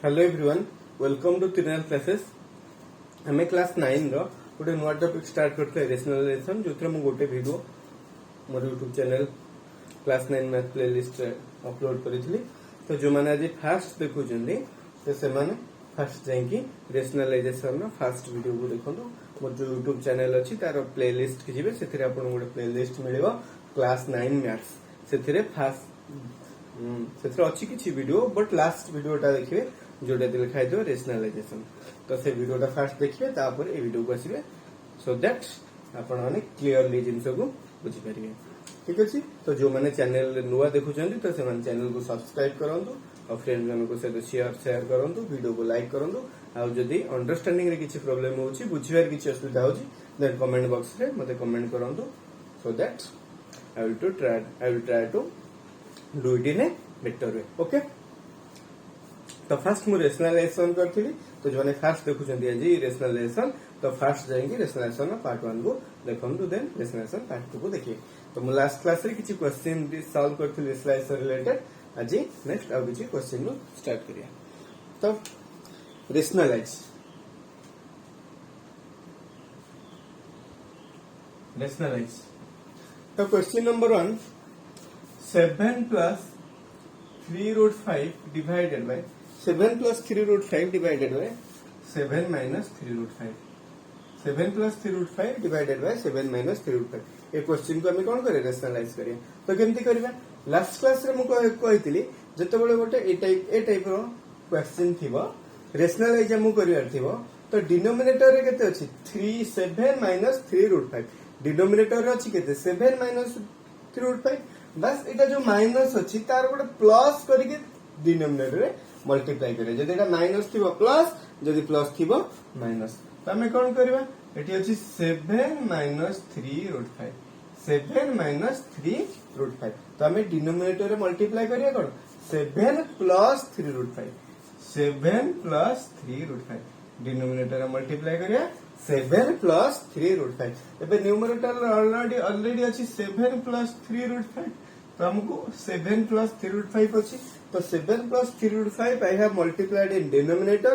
Hello everyone welcome to त्रिनाल classes आम class 9 रो गोटे नुआ टॉपिक स्टार्ट करते रेशनलाइजेशन जो मु गोटे वीडियो मोर YouTube channel class 9 math playlist upload करी तो जो मैंने आज फास्ट देखुं तो से फास्ट जाइए रेशनलाइजेशन फास्ट वीडियो को देखो मोर जो यूट्यूब चैनल अच्छी तार प्लेलिस्ट की जी से गोटे प्लेलिस्ट मिल क्लास 9 मैथ्स से फास्ट से अच्छी किसी वीडियो बट लास्ट वीडियोटा देखिए जोटा लिखाई थो रेशनलाइजेशन तो से वीडियोटा फास्ट देखिए तापर ए वीडियो को आसिबे सो दैट आपण माने क्लियरली जिंस को बुझी पारिबे। ठीक अछि तो जो माने चैनल नुआ देखुचंदी तो से माने चैनल को सब्सक्राइब करंतु और फ्रेंड जन को से शेयर करंतु वीडियो को लाइक करंतु आ जदी अंडरस्टैंडिंग रे किछि प्रॉब्लम होछि बुझिबार किछि असुविधा होछि देन कमेंट बॉक्स रे मते कमेंट करंतु so that I will try to do it in a better way. Okay तो फास्ट मु रेशनलाइजेशन करथि तो जो फास्ट देखुचंदी आज रेशनलाइजेशन तो फास्ट जाएंगे रेशनलाइजेशन पार्ट 1 को देखंतु देन रेशनलाइजेशन पार्ट 2 को देखिए। तो मु लास्ट क्लास रे किछि क्वेश्चन सॉल्व करथि रेशनलाइजेशन रिलेटेड आज नेक्स्ट आ किछि क्वेश्चन नु स्टार्ट करिया। तो रेशनलाइज तो question number 1 7 plus 3 root 5 divided by 7 plus 3 root 5 divided by 7 minus 3 root 5 7 plus 3 root 5 divided by 7 minus 3 root 5 ये क्वेश्चन को हमें कौन करे रेशनलाइज करिया। तो केमती करबा लास्ट क्लास रे मु कहितली जतबेले गोटे ए टाइप रो क्वेश्चन थिबो रेशनलाइज हम करिवार थिबो तो डिनोमिनेटर रे केते अछि 3 7 minus 3 root 5 डिनोमिनेटर रे अछि केते 7 minus 3 root 5 बस इटा जो माइनस अच्छी तार गोटे प्लस करके डिनोमिनेटर रे मल्टीप्लाई करे जदि एटा माइनस थिबो प्लस जदि प्लस थिबो माइनस तो हमें कोन करबा एटी अछि 7 minus 3 root 5 7 minus 3 root 5 तो हमें डिनोमिनेटर रे मल्टीप्लाई करिया कोन 7 plus 3 root 5 7 plus 3 root 5 denominator रे मल्टीप्लाई करिया 7 plus 3 root 5 एबे न्यूमरेटर ऑलरेडी अछि 7 plus 3 root 5 तो हमको 7 plus 3 root 5 अछि तो 7 plus 3 root 5 I have multiplied in denominator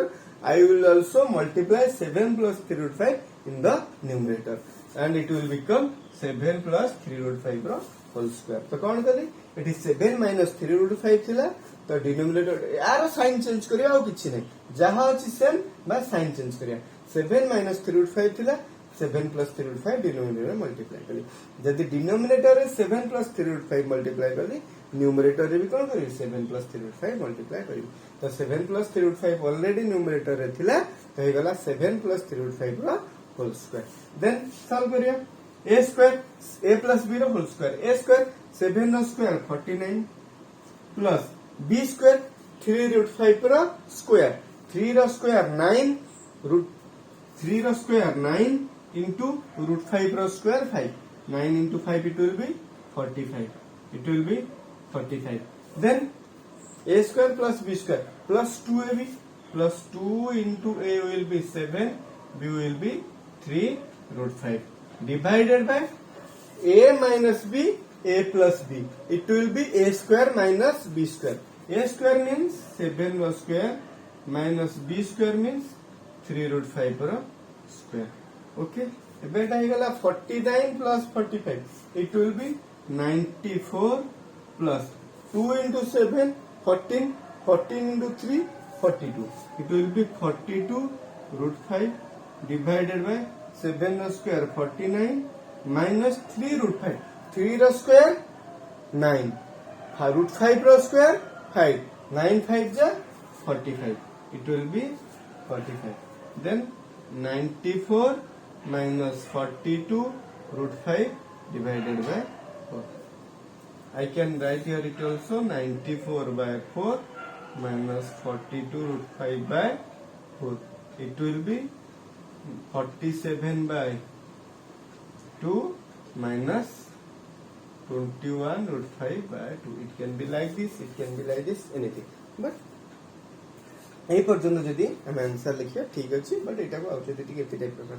I will also multiply 7 plus 3 root 5 in the numerator and it will become 7 plus 3 root 5 रो whole square. तो कौन करी एटी 7 minus 3 root 5 थिला तो डिनोमिनेटर यार साइन चेंज करिया और किछि नै जहां अछि सेम बस साइन चेंज करिया 7 minus 3 root 5 थिला 7 plus 3 root 5 डिनोमिनेटर मल्टीप्लाई करी जदि डिनोमिनेटर रे 7 plus 3 root 5 मल्टीप्लाई करी न्यूमरेटर रे भी कोन करी 7 plus 3 root 5 मल्टीप्लाई करी तो 7 plus 3 root 5 ऑलरेडी न्यूमरेटर रे थिला तो हे गला 7 plus 3 root 5 रो होल स्क्वायर देन सॉल्व करिया a square a plus b रो होल स्क्वायर a स्क्वायर 7 रो square 49 plus b square 3 root 5 रो स्क्वायर 3 रो स्क्वायर 9 root 3 रो स्क्वायर 9 into root 5 रो square 5 9 into 5 it will be 45 then a square plus b square plus 2ab plus 2 into a will be 7 b will be 3 root 5 divided by a minus b a plus b it will be a square minus b square a square means 7 रो square minus b square means 3 root 5 रो square okay एबेटा हे गला 49 plus 45 it will be 94 plus 2 into 7 14 14 into 3 42 it will be 42 root 5 divided by 7 रो square 49 minus 3 root 5 3 रो square 9 root 5 रो square 5 9 5 जा 45 it will be 45 then 94 minus 42 root 5 divided by 4 I can write here it also 94 by 4 minus 42 root 5 by 4 it will be 47 by 2 minus 21 root 5 by 2 it can be like this it can be like this anything but এই পর্যন্ত যদি আমি answer লিখিয়া ঠিক আছে but এটা কো out যদি এতে টাইপ করতে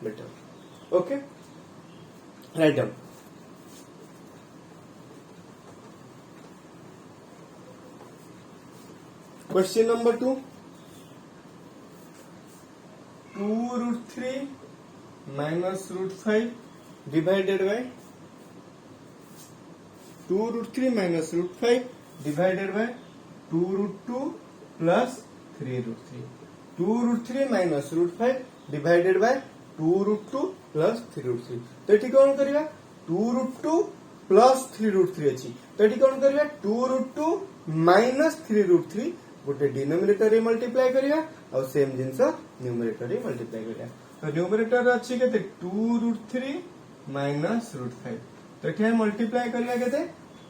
better okay write down question number 2 2 root 3 minus root 5 divided by 2 root 3 minus root 5 divided by 2 root 2 plus 3 root 3. 2 root 3 minus root 5 divided by 2 root 2 plus 3 root 3. तो ये कौन करिया 2 root 2 plus 3 root 3 अच्छी तो ये कौन करिया 2 root 2 minus 3 root 3 गोटे डिनोमिनेटर रे मल्टीप्लाई करिया और सेम जिंस न्यूमरेटर रे मल्टीप्लाई करिया तो न्यूमरेटर अच्छी केते 2 root 3 minus root 5 तो एठे मल्टीप्लाई करिया केते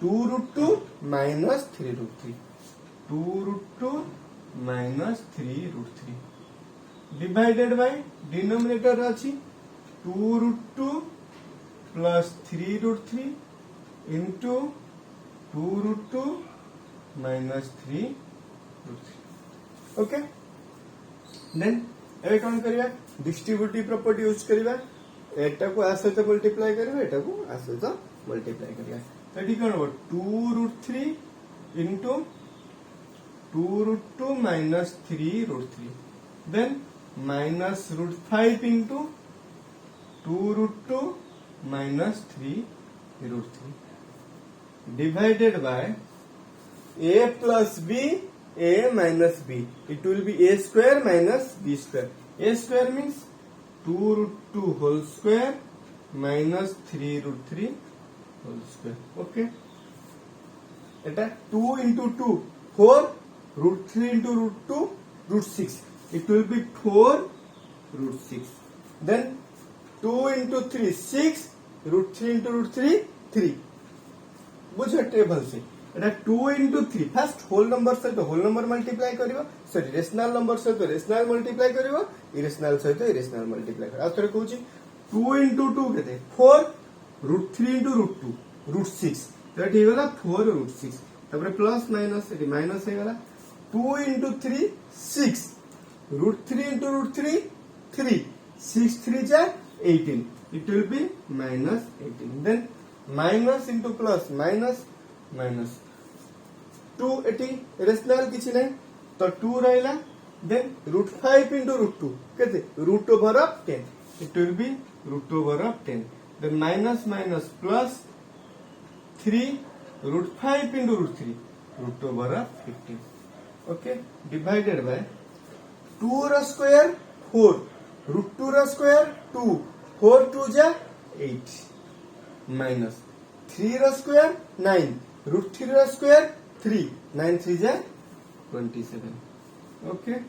2 root 2 minus 3 root 3 2 root 2 minus 3 root 3 divided by denominator अच्छी 2 root 2 plus 3 root 3 into 2 root 2 minus 3 root 3 okay then ए कौन करिया डिस्ट्रीब्यूटिव प्रॉपर्टी यूज करिया एटा को आ सहित मल्टीप्लाई करिया एटा को आ सहित मल्टीप्लाई करिया तो एठी कोन हो 2 root 3 into 2 root 2 minus 3 root 3 then minus root 5 into 2 root 2 minus 3 root 3 divided by a plus b a minus b it will be a square minus b square a square means 2 root 2 whole square minus 3 root 3 whole square okay eta 2 into 2 4 root 3 into root 2 root 6 it will be 4 root 6 then 2 into 3 6 root 3 into root 3 3 बुझ table से एटा 2 into 3 first whole number से तो whole number multiply करिवो sorry rational number से तो rational multiply करिवो irrational से तो irrational multiply कर आथरे कहूची 2 into 2 केते 4 root 3 into root 2 root 6 तो एटी होला 4 root 6 तबरे प्लस माइनस एटी माइनस हे गला 2 into 3 6 root 3 into root 3 3 6 3 जा 18 it will be minus 18 then minus into plus minus minus 2 eighty rational किछि नै तो 2 रहला then root 5 into root 2 केते root over of 10 it will be root over of 10 then minus minus plus 3 root 5 into root 3 root over of 15 okay divided by 2 ra square 4 root 2 ra square 2 4 2 ja 8 minus 3 ra square 9 root 3 ra square 3 9 3 ja 27 okay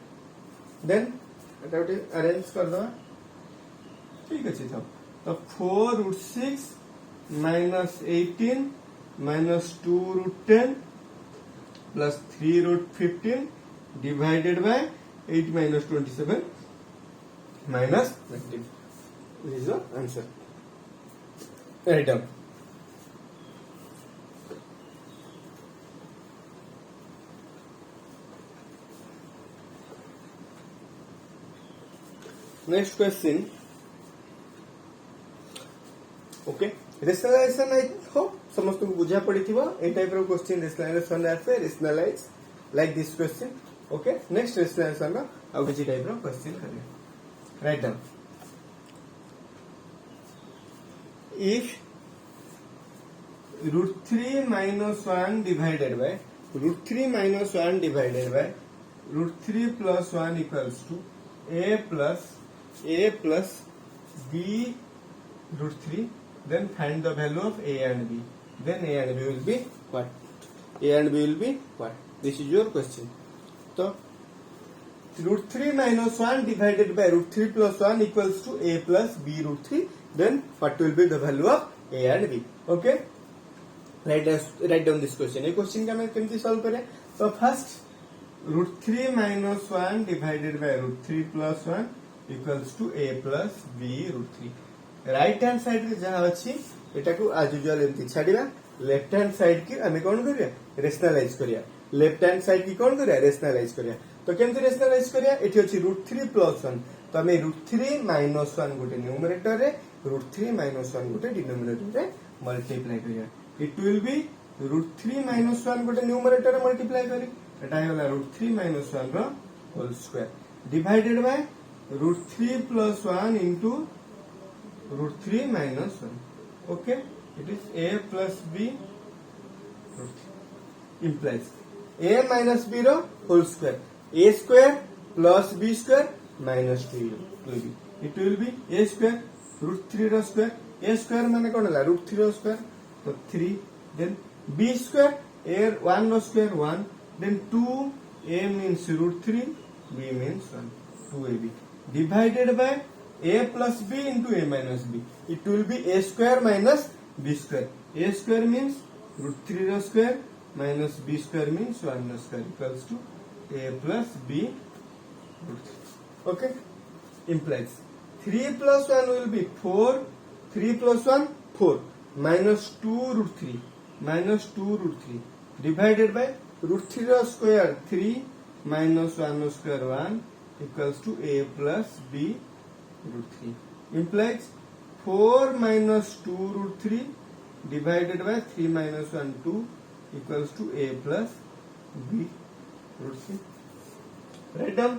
then এটা ওটা arrange कर दो ठीक আছে तो 4 root 6 minus 18 minus 2 root 10 plus 3 root 15 divided by 8 minus 27 minus 19 this is the answer write down next question okay rationalization I hope समस्त को बुझा पड़ी थी ए टाइप रो क्वेश्चन rationalization आसे rationalize like this question okay next rationalization रा ଆଉ କିଛି टाइप रो क्वेश्चन करिया write down if root 3 minus 1 divided by root 3 minus 1 divided by root 3 plus 1 equals to a plus b root 3 then find the value of a and b then a and b will be what a and b will be what this is your question so root 3 minus 1 divided by root 3 plus 1 equals to a plus b root 3 then what will be the value of a and b okay write down this question ये question का मैं केमती solve करें तो first root 3 minus 1 divided by root 3 plus 1 equals to a plus b root 3 right hand side के जहां अछि एटा को एज यूजुअल एमती छाडिबा लेफ्ट हैंड साइड की हमें कोन करिया रेशनलाइज करिया लेफ्ट हैंड साइड की कोन करिया रेशनलाइज करिया तो केमती रेशनलाइज करिया एठी अछि √3 + 1 तो हमें √3 - 1 गोटे न्यूमरेटर रे √3 - 1 गोटे डिनोमिनेटर रे मल्टीप्लाई करिया इट विल बी √3 - 1 गोटे न्यूमरेटर रे मल्टीप्लाई करी एटा होला √3 - 1 रो whole square divided by root 3 plus 1 into root 3 minus 1. Okay, it is a plus b root 3 implies a minus b ro whole square, a square plus b square minus 2 will be, it will be a square root 3 ro square, a square माने कौन है root 3 ro square तो 3, then b square a 1 ro square 1, then 2 a means root 3, b means 1, 2ab divided by a plus b into a minus b, it will be a square minus b square, a square means root 3 ro square minus b square means 1 ro square equals to a plus b root 3. Okay, implies 3 plus 1 will be 4, 3 plus 1 4 minus 2 root 3 minus 2 root 3 divided by root 3 ro square 3 minus 1 ro square 1 equals to a plus b root 3 implies 4 minus 2 root 3 divided by 3 minus 1 2 equals to a plus b root 3. Write down.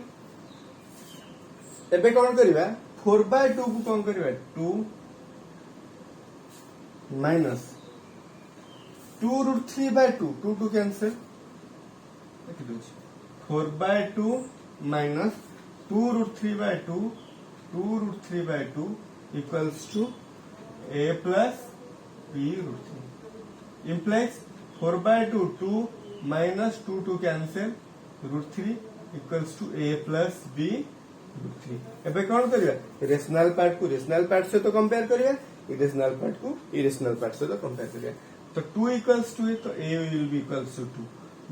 एबे कौन करिबा 4 by 2 को कौन करिबा 2 minus 2 root 3 by 2 2 to cancel 4 by 2 minus 2 root 3 by 2 2 root 3 by 2 equals to a plus b root 3 implies 4 by 2 2 minus 2 to cancel root 3 equals to a plus b root 3. एबे कौन करिया rational part को rational part से तो compare करिया, irrational part को irrational part से तो कंपेयर करिया, तो 2 इक्वल्स टू तो a will be equals to 2,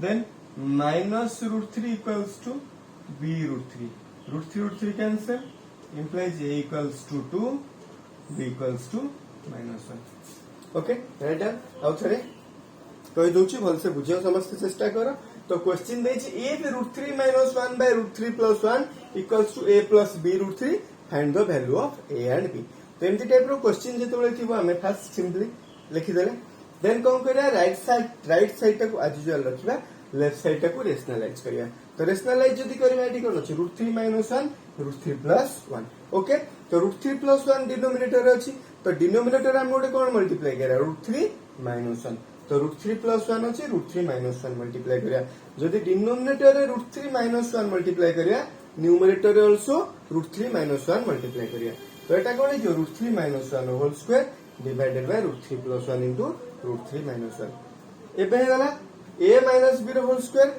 then minus root 3 equals to b root 3, root 3 cancel implies a equals to 2, b equals to minus 1. Okay right आउ थरे कहि दोछि भल से बुझियो समस्त चेष्टा करो. तो क्वेश्चन देछि if root 3 minus 1 by root 3 plus 1 equals to a plus b root 3 find the value of a and b. तो एमती टाइप रो क्वेश्चन जेतबेले थिबो हमें फर्स्ट सिंपली लिखि देले, देन कोन करिया राइट साइड टाको एज यूजुअल रखिबा, लेफ्ट साइड टाको रेशनलाइज करिया. तो रेशनलाइज जदी करिबा एटी कोन अछि root 3 minus 1 root 3 plus 1. Okay तो root 3 plus 1 डिनोमिनेटर अछि, तो डिनोमिनेटर हम गोटे कोन मल्टीप्लाई करिया root 3 minus 1, तो root 3 plus 1 अछि root 3 minus 1 मल्टीप्लाई करिया. जदी डिनोमिनेटर रे root 3 minus 1 मल्टीप्लाई करिया, न्यूमरेटर रे आल्सो root 3 minus 1 मल्टीप्लाई करिया. तो एटा कोन हिजो root 3 minus 1 whole square divided by root 3 plus 1 into root 3 minus 1. एबे हेला a minus b रो whole square,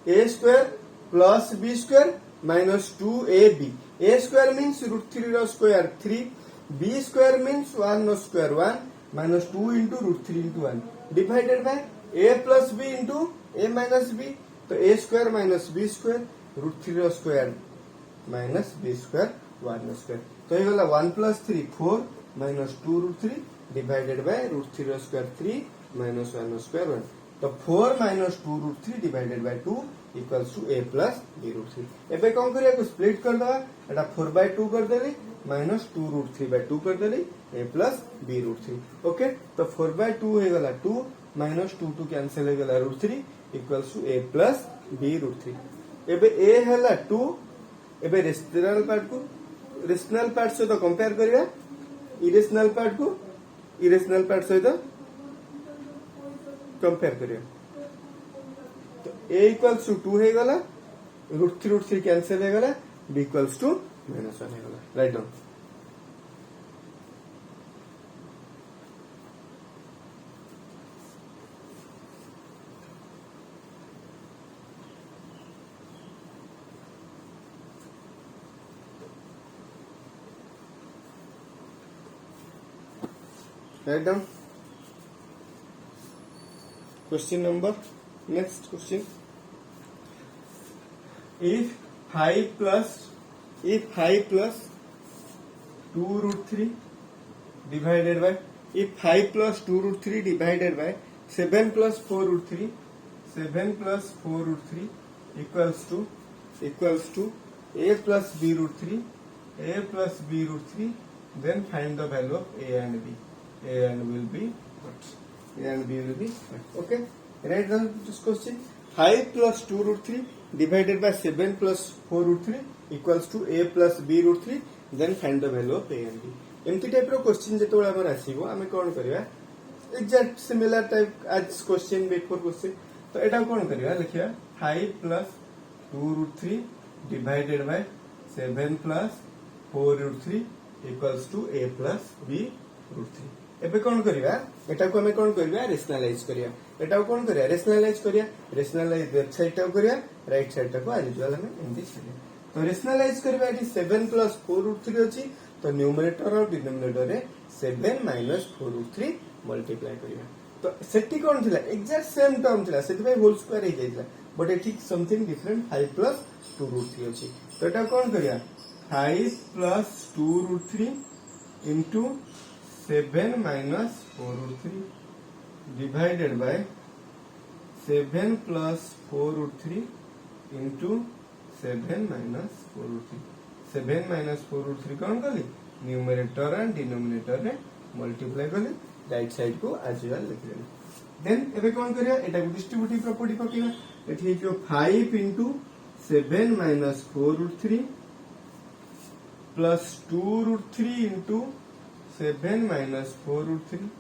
a square plus b square minus 2ab. a square means root 3 रो square 3, b square means 1 रो square 1 minus 2 into root 3 into 1 divided by a plus b into a minus b. तो a square minus b square root 3 रो square minus b square 1 रो square. तो ये वाला 1 plus 3 4 minus 2 root 3 divided by root 3 रो square 3 minus 1 रो square 1. तो 4 minus 2 root 3 divided by 2 equals to a plus b root 3. एबे कौन करिया को स्प्लिट कर दवा, एटा 4 by 2 कर देली minus 2 root 3 by 2 कर देली a plus b root 3. Okay तो 4 by 2 हे गला 2 minus 2 to cancel हे गला root 3 equals to a plus b root 3. एबे a हैला 2, एबे रेशनल पार्ट से तो कंपेयर करिया, इरेशनल पार्ट को इरेशनल पार्ट से तो कंपेयर करिया. तो a equals to 2 हे गला, root 3 कैंसिल हे गला, b equals to minus 1 हे गला. Write down. Write down. Question number. Next question. If 5 plus 2 root 3 divided by 7 plus 4 root 3 equals to a plus b root 3, then find the value of a and b. A and B will be what? A and B will be what? Okay. Write down this question. 5 plus 2 root 3 divided by 7 plus 4 root 3 equals to a plus b root 3 then find the value of a and b. एमती type रो question जेतबेला हमर आसीबो आमे कोन करबा exact similar type as question before question तो एटा कोन करबा लिखिया 5 plus 2 root 3 divided by 7 plus 4 root 3 equals to a plus b root 3. एबे कोन करबा एटा को हमें कोन करबा रेशनलाइज करिया एटा को कोन करिया रेशनलाइज लेफ्ट साइड टा करिया राइट साइड टा को एज यूजुअल हमें एमती छले तो रेशनलाइज करबा एटी 7 plus 4 root 3 अछि तो न्यूमरेटर और डिनोमिनेटर रे 7 minus 4 root 3 मल्टीप्लाई करिया तो सेटी कोन थिला एग्जैक्ट सेम टर्म थिला सेति भाई होल स्क्वायर हे जाइला but eighty something different 5 plus 2 root 3 अछि तो एटा कोन करिया 5 plus 2 root 3 into 7 minus 4 root 3 divided by 7 plus 4 root 3 into 7 minus 4 root 3. 7 minus 4 root 3 कौन कली न्यूमरेटर एंड डिनोमिनेटर रे मल्टीप्लाई कली राइट साइड को एज यूजुअल लिख देली देन एबे कौन करिया एटा को डिस्ट्रीब्यूटिव प्रॉपर्टी पकेबा एठी जो 5 into 7 minus 4 root 3 plus 2 root 3 into 7 minus 4 root 3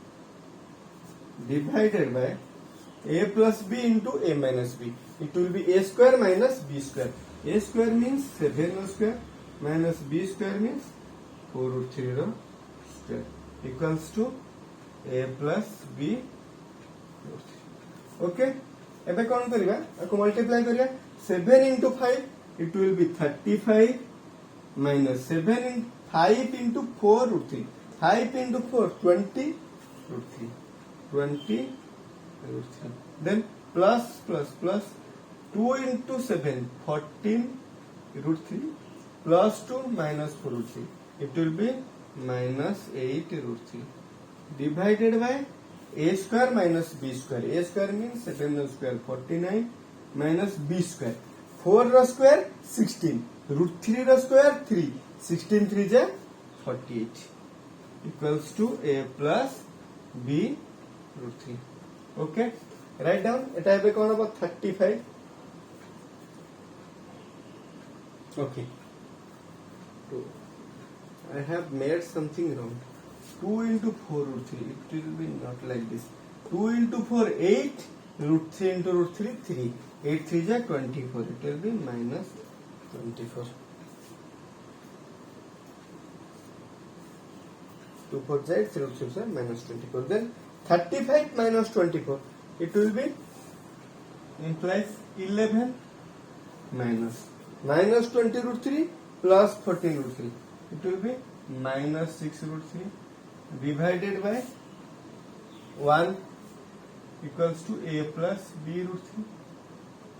divided by a plus b into a minus b. It will be a square minus b square. A square means 7 square minus b square means 4 root 3 square equals to a plus b root 3. Okay? एबे कौन करिबा ako multiply करिया 7 into 5 it will be 35 minus 7 in 5 into 4 root 3 5 into 4 20 root 3 20 root 3 then plus 2 into 7 14 root 3 plus 2 minus 4 root 3 it will be minus 8 root 3 divided by a square minus b square. A square means 7 square 49 minus b square 4 रो square 16 root 3 रो square 3 16 3 जा 48 equals to a plus b root 3. Okay, write down এটা হবে কোন হবে 35. Okay, so I have made something wrong. 2 into 4 root 3 it will be not like this 2 into 4 8 root 3 into root 3 3 8 3 ja 24 it will be minus 24 2 4 z 0 6 are minus 24 then 35 minus 24 it will be implies 11 minus 20 root 3 plus 14 root 3 it will be minus 6 root 3 divided by 1 equals to a plus b root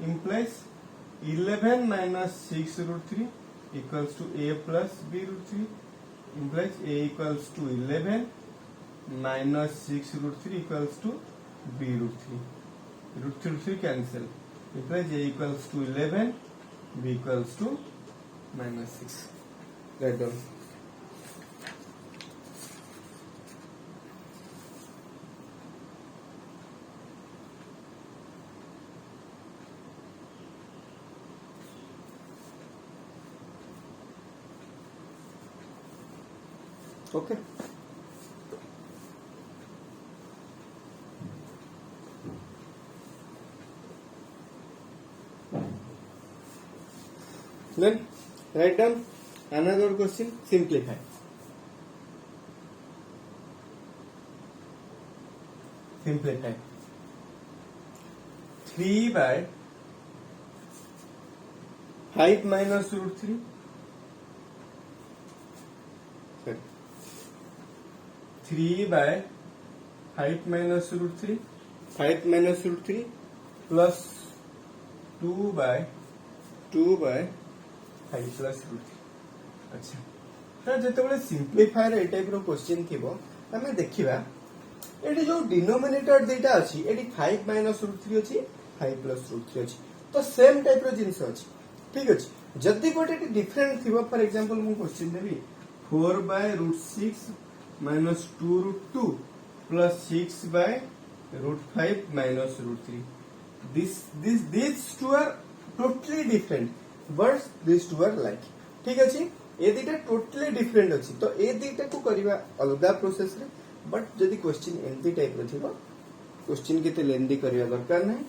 3 implies 11 minus 6 root 3 equals to a plus b root 3 implies a equals to 11 minus 6 root 3 equals to b root 3 root 3 cancel implies a equals to 11 b equals to minus 6 write down. Okay. Then write down another question. Simplify. Simplify. 3 by 5 minus root 3. Sorry. 3 by 5 minus root 3 5 minus root 3 plus 2 by 5 plus root 3 अच्छा तो जेतेबेले simplifier ए type रो question थिबो हमें देखिबा eighty जो denominator देटा अछि eighty 5 minus root 3 अछि 5 plus root 3 अछि तो सेम टाइप रो जिंस अछि ठीक अछि जदी गोटे डिफरेंट थिबो फॉर एग्जांपल मु question Devi 4 by root 6 minus 2 root 2 plus 6 by root 5 minus root 3. These two are totally different, but these two are like. ठीक अच्छे ए दुटा टोटली डिफरेंट अच्छी तो ए दुटा को करवा अलग प्रोसेस रे बट जदि क्वेश्चन एमती टाइप रो थिबो क्वेश्चन केते लेंदी करवा दरकार नाही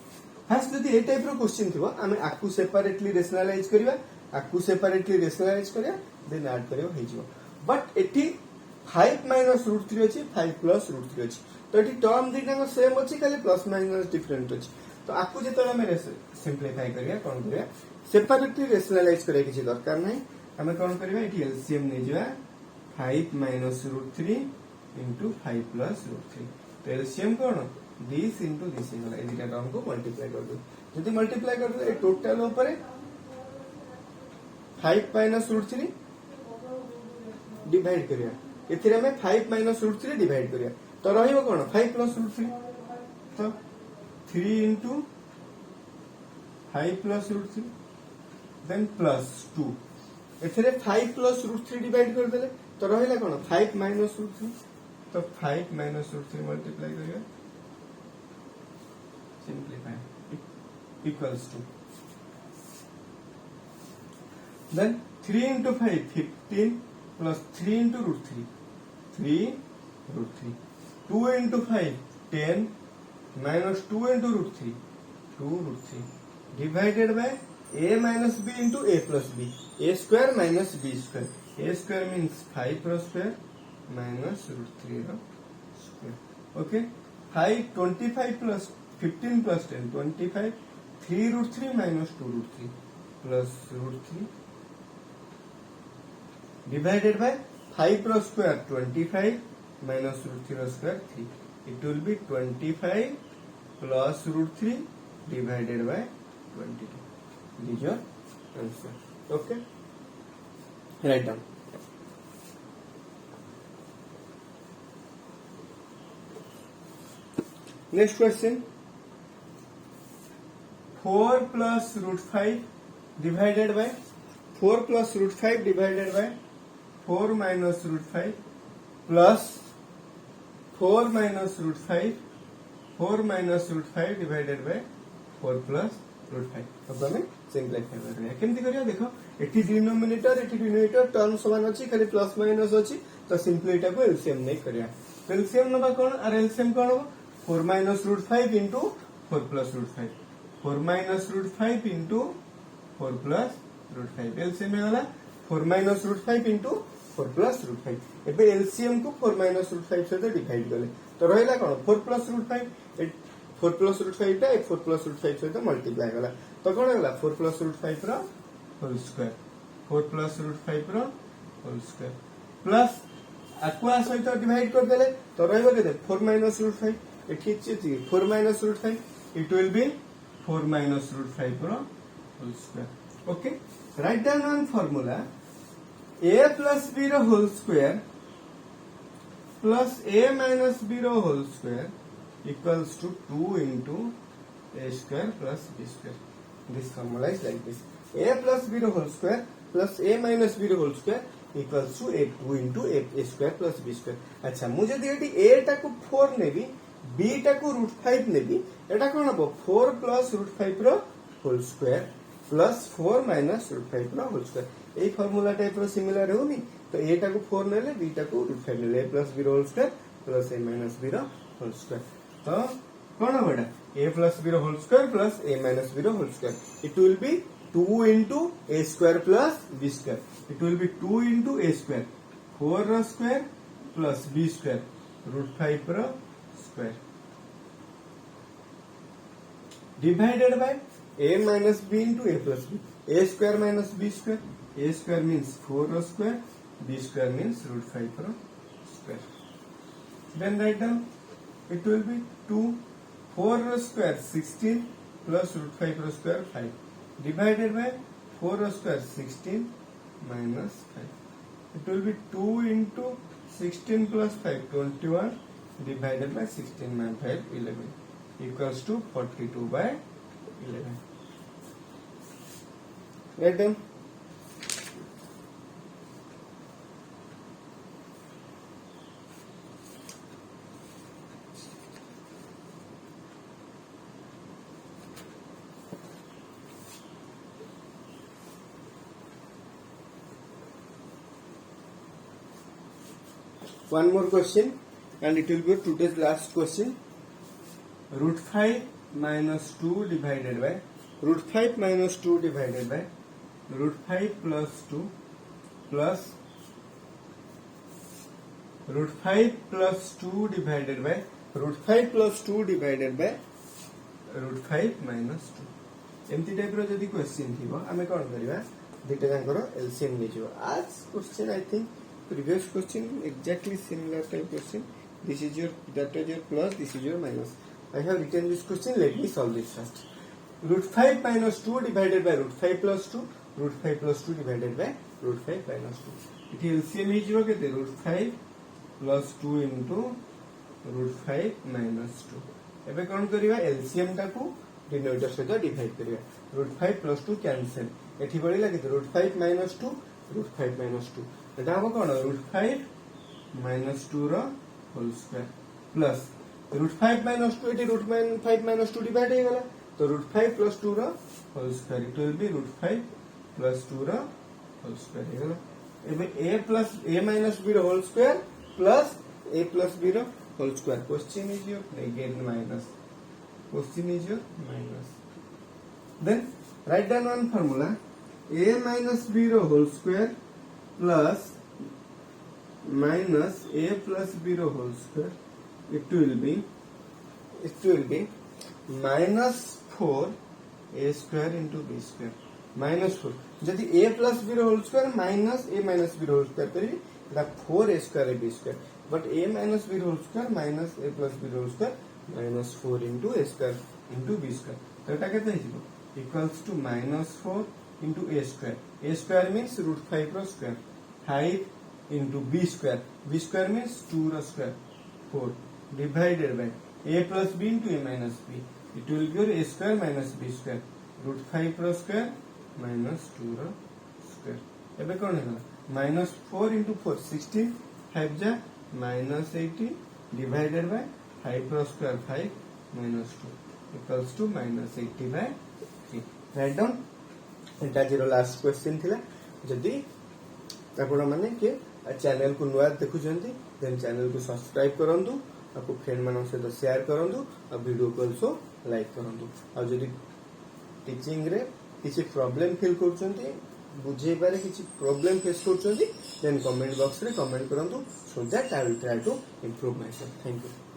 फास्ट जदि ए टाइप रो क्वेश्चन थिबो आमे आकु सेपरेटली रेशनलाइज करवा आकु सेपरेटली रेशनलाइज करया देन ऐड करियो हे जिवो बट एठी 5 माइनस रूट 3 अछि 5 प्लस रूट 3 अछि तो एठी टर्म दिटा सेम अछि खाली प्लस माइनस डिफरेंट अछि तो आकु जेतले हमें सिंपलीफाई करिया कोन करिया सेपरेटली रेशनलाइज करिया किछि दरकार नाही हमें कोन करिया एठी एलसीएम नै जिवा 5 minus root 3 into 5 plus root 3 तो एलसीएम कोन दिस into दिस होला ए दिटा टर्म को मल्टीप्लाई कर दो जदि मल्टीप्लाई कर दो ए टोटल ऊपर 5 माइनस रूट 3 डिवाइड करिया एथिरे हमें 5 माइनस रूट 3 डिवाइड करिया तो रहिबो कोन 5 प्लस रूट 3 तो 3 into 5 plus root 3 then plus 2 एथिरे 5 प्लस रूट 3 डिवाइड कर देले तो रहिला कोन 5 माइनस रूट 3 तो 5 माइनस रूट 3 मल्टीप्लाई करिया simplify equals to then 3 into 5 15 plus 3 into root 3 root 3 2 into 5 10 minus 2 into root 3 2 root 3 divided by a minus b into a plus b a square minus b square a square means 5 root square minus root 3 square okay 5 25 plus 15 plus 10 25 3 root 3 minus 2 root 3 plus root 3 divided by 5 root square 25 minus root 3 square 3 it will be 25 plus root 3 divided by 22 this is your answer okay write down next question 4 plus root 5 divided by 4 plus root 5 divided by 4 minus root 5 plus 4 minus root 5 4 minus root 5 divided by 4 plus root 5 अब हमें simplify करिया केमती करिया देखो एठी denominator एठी denominator term समान अछि खाली प्लस माइनस अछि तो सिंपली एटा को एलसीएम नै करिया एलसीएम नबा कोन और एलसीएम कोन हो 4 minus root 5 into 4 plus root 5 4 minus root 5 into 4 plus root 5 LCM होला 4 minus root 5 into 4 plus root 5 एबे एलसीएम को 4 minus root 5 से डिवाइड करले तो रहला कोन 4 plus root 5 4 plus root 5 टा 4 plus root 5 से मल्टीप्लाई होला तो कोन होला 4 plus root 5 रो होल स्क्वायर 4 plus root 5 रो होल स्क्वायर प्लस aqua सहित डिवाइड कर देले तो रहबो केते 4 minus root 5 एठी छी 4 minus root 5 it will be 4 minus root 5 रो whole square okay write down one formula a plus b रो whole square plus a minus b रो whole square equals to 2 into a square plus b square this formula is like this a plus b रो whole square plus a minus b रो whole square equals to a 2 into a square plus b square अच्छा मुझे दिएटी a टा को 4 नेबी b टा को √5 नेबी एटा कोन हबो 4 plus √5 रो होल स्क्वायर प्लस 4 माइनस √5 रो होल स्क्वायर ए फार्मूला टाइप रो सिमिलर होनी तो a टा को 4 नेले b टा को √5 नेले a प्लस b रो whole square plus a minus b रो होल स्क्वायर तो कोन होडा a प्लस b रो whole square plus a minus b रो whole square it will be 2 into a square plus b square it will be 2 into a square 4 रो square plus b square √5 रो square divided by a minus b into a plus b a square minus b square a square means 4 रो square b square means √5 रो square then write down it will be 2 4 रो square 16 plus √5 रो square 5 divided by 4 रो square 16 minus 5 it will be 2 into 16 plus 5 21 divided by 16 minus 5 11 equals to 42 by 11 write down one more question and it will be today's last question. Root 5 minus 2 divided by root 5 minus 2 divided by root 5 plus 2 plus root 5 plus 2 divided by root 5 plus 2 divided by root 5 minus 2. एमती type रो जदी question थिबो आमे कोन करबा दुटा जांकर LCM ले जो आज question I think previous question exactly similar type question. This is your, that is your plus, this is your minus. I have written this question, let me solve this first. Root 5 minus 2 divided by root 5 plus 2, root 5 plus 2 divided by root 5 minus 2. It is LCM is root 5 plus 2 into root 5 minus 2. एबे कोन करिवा LCM टाकू denominator सहित divide करिवा. root 5 plus 2 cancel. एठी बढिला कि root 5 minus 2, root 5 minus 2. एटा हम कोन root 5 minus 2 रो whole square plus root 5 minus 2 एटी root 5 minus 2 डिवाइड हे गला तो root 5 plus 2 रो whole square it will be root 5 plus 2 रो होल स्क्वायर हे गला. एबे a plus a minus b रो whole square plus a plus b रो whole square. Question is your again minus. Question is your minus. Then write down one formula. A minus b रो whole square plus minus a plus b रो whole square. It will be minus 4 a square into b square. Minus 4. जदि a plus b रो whole square minus a minus b रो whole square करी दा 4 a square b square. But a minus b रो whole square minus a plus b रो whole square minus 4 into a square into b square. तो एटा केते हिजो equals to minus 4 into a square. A square means root 5 रो square. 5 into b square. B square means 2 row square. 4 divided by a plus b into a minus b. It will be your a square minus b square. Root 5 रो square minus 2 रो square. एबे कोन हेला minus 4 into 4 16 5 जा minus 18 divided by 5 रो square 5 minus 2 equals to minus 80 by 3. Write down. Etah zero last question थिला. जदि आपण माने के channel को नुआ देखु जंती देन चैनल को सब्सक्राइब करंतु आपको फ्रेंड मानन से शेयर करंतु और वीडियो को आल्सो लाइक करंतु. और जदि टीचिंग रे किसी प्रॉब्लम फील करचंती बुझे बारे किसी प्रॉब्लम फेस करचंती देन कमेंट बॉक्स रे कमेंट करंतु so that I will try to improve myself. Thank you.